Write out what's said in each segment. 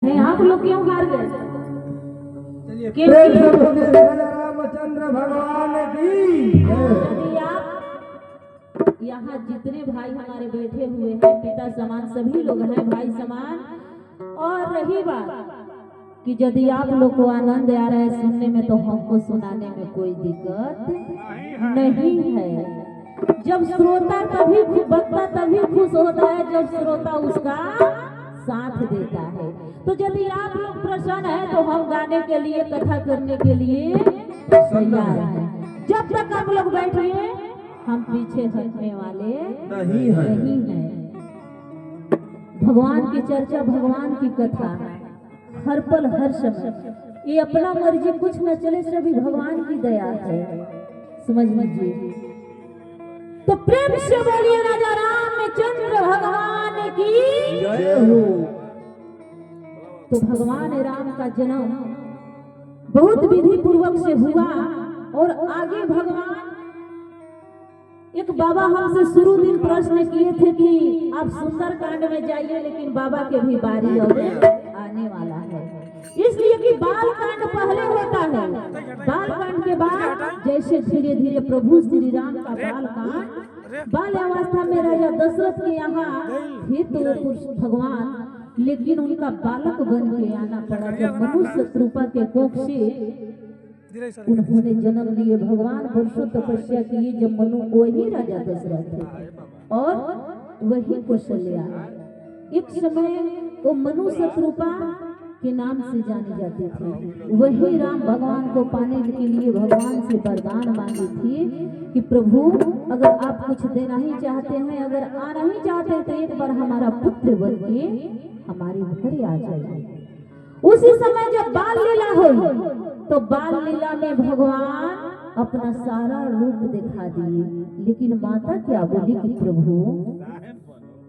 नहीं आप लोग क्यों हार गए? रामचंद्र भगवान की यदि आप यहाँ जितने भाई हमारे बैठे हुए हैं, पिता समान सभी लोग हैं, भाई समान। और रही बात कि यदि आप लोग को आनंद आ रहा है सुनने में, तो हमको सुनाने में कोई दिक्कत नहीं है। जब श्रोता तभी वक्ता तभी खुश होता है जब श्रोता उसका साथ देता है। तो यदि आप लोग प्रसन्न हैं तो हम गाने के लिए, कथा करने के लिए तैयार हैं। जब तक आप लोग बैठिए, हम पीछे हटने वाले नहीं हैं। भगवान की चर्चा, भगवान की कथा हर पल हर समय, ये अपना मर्जी कुछ न चले, सभी भगवान की दया है, समझ लीजिए। तो प्रेम से बोलिए राजा रामचंद्र भगवान की जय हो। तो भगवान राम का जन्म बहुत विधि पूर्वक से हुआ। और आगे भगवान, एक बाबा हमसे शुरू दिन प्रश्न किए थे कि आप सुंदर कांड में जाइए, लेकिन बाबा के भी बारी अब आने वाला है, इसलिए कि बाल कांड पहले होता है। बाल कांड के बाद जैसे धीरे धीरे प्रभु श्री राम का बाल कांड, बाल अवस्था में राजा दशरथ के यहाँ थे तो भगवान, लेकिन उनका बालक बन के आना पड़ा। जब मनुष्य कृपा के कोख से उन्होंने जन्म लिए, भगवान वर्षों तपस्या किए। जब मनु, वही राजा दशरथ थे और वही कौशल्या, एक समय वो मनु शत्रुपा के नाम से जानी जाती थी। वही राम भगवान को पाने के लिए भगवान से वरदान मांगी थी कि प्रभु अगर आप कुछ देना ही चाहते हैं, अगर आना ही चाहते हैं, तो एक बार हमारा पुत्र बन के हमारे घर आ जाइए। उसी समय जब बाल लीला हुई, तो बाल लीला में भगवान अपना सारा रूप दिखा दिए। लेकिन माता क्या बोली कि प्रभु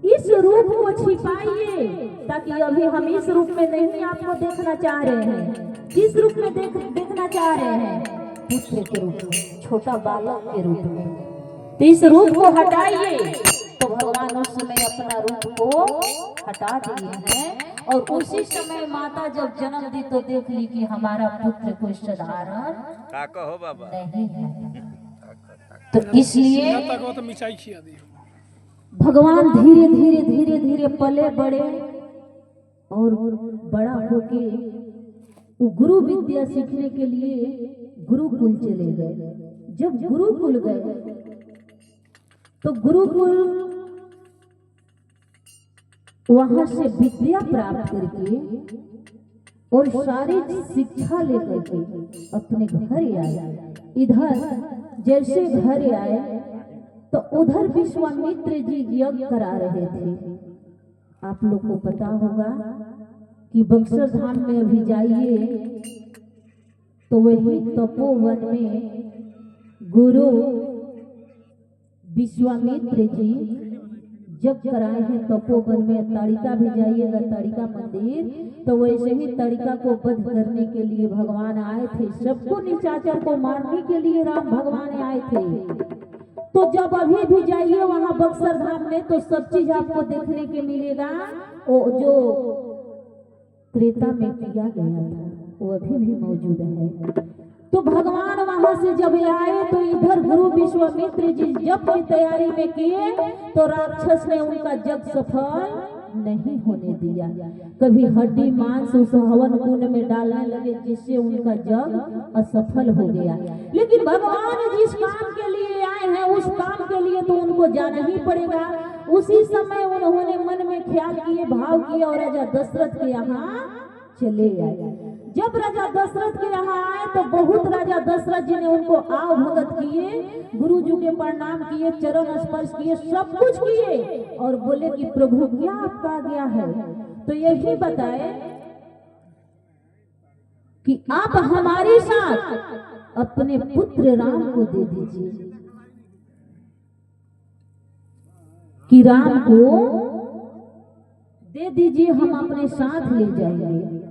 इस रूप को छिपाइए, ताकि अभी हम इस रूप में नहीं आपको देखना चाह रहे हैं। किस रूप में देखना चाह रहे हैं? पुत्र के रूप में, छोटा बालक के रूप में। तो इस रूप को हटाइए। तो भगवान उस समय अपना रूप को हटा दिए हैं। और उसी समय माता जब जन्म दी तो देख ली कि हमारा पुत्र कोई साधारण नहीं है। तो इसलिए भगवान धीरे धीरे धीरे धीरे पले बड़े और बड़ा होके वो गुरु विद्या सीखने के लिए गुरुकुल चले गए। जब गुरुकुल गए तो गुरुकुल वहां से विद्या प्राप्त करके और सारी शिक्षा लेकर के अपने घर आए। इधर जैसे घर आए तो उधर विश्वामित्र जी यज्ञ करा रहे थे। आप लोग को पता होगा कि बक्सर धाम में अभी जाइए तो वही तपोवन में गुरु विश्वामित्र जी यज्ञ कराए हैं तपोवन में। ताड़िका भी जाइएगा, ताड़िका मंदिर, तो वैसे ही ताड़िका को वध करने के लिए भगवान आए थे। सबको निशाचर को मारने के लिए राम भगवान आए थे। तो जब अभी भी जाइए वहां बक्सर धाम में, तो सब चीज आपको देखने के मिलेगा। वो जो त्रेता में किया गया था वो अभी भी मौजूद है। तो भगवान वहां से जब आए तो इधर गुरु विश्वामित्र जी जब की तैयारी में किए, तो राक्षस ने उनका यज्ञ सफल नहीं होने दिया। कभी हड्डी मांस उस हवन कुंड में डालने लगे, जिससे उनका यज्ञ असफल हो गया। लेकिन भगवान जिस काम के लिए आए हैं उस काम के लिए तो उनको जाना ही पड़ेगा। उसी समय उन्होंने मन में ख्याल किए, भाव किए और राजा दशरथ के यहाँ चले आए। जब राजा दशरथ के यहाँ आए तो बहुत राजा दशरथ जी ने उनको आव भगत किए, गुरु जी के प्रणाम किए, चरण स्पर्श किए, सब कुछ किए और बोले कि प्रभु क्या आपका आज्ञा है? तो यही बताए कि आप हमारे साथ अपने पुत्र राम को दे दीजिए, कि राम को दे दीजिए, हम अपने साथ ले जाएंगे।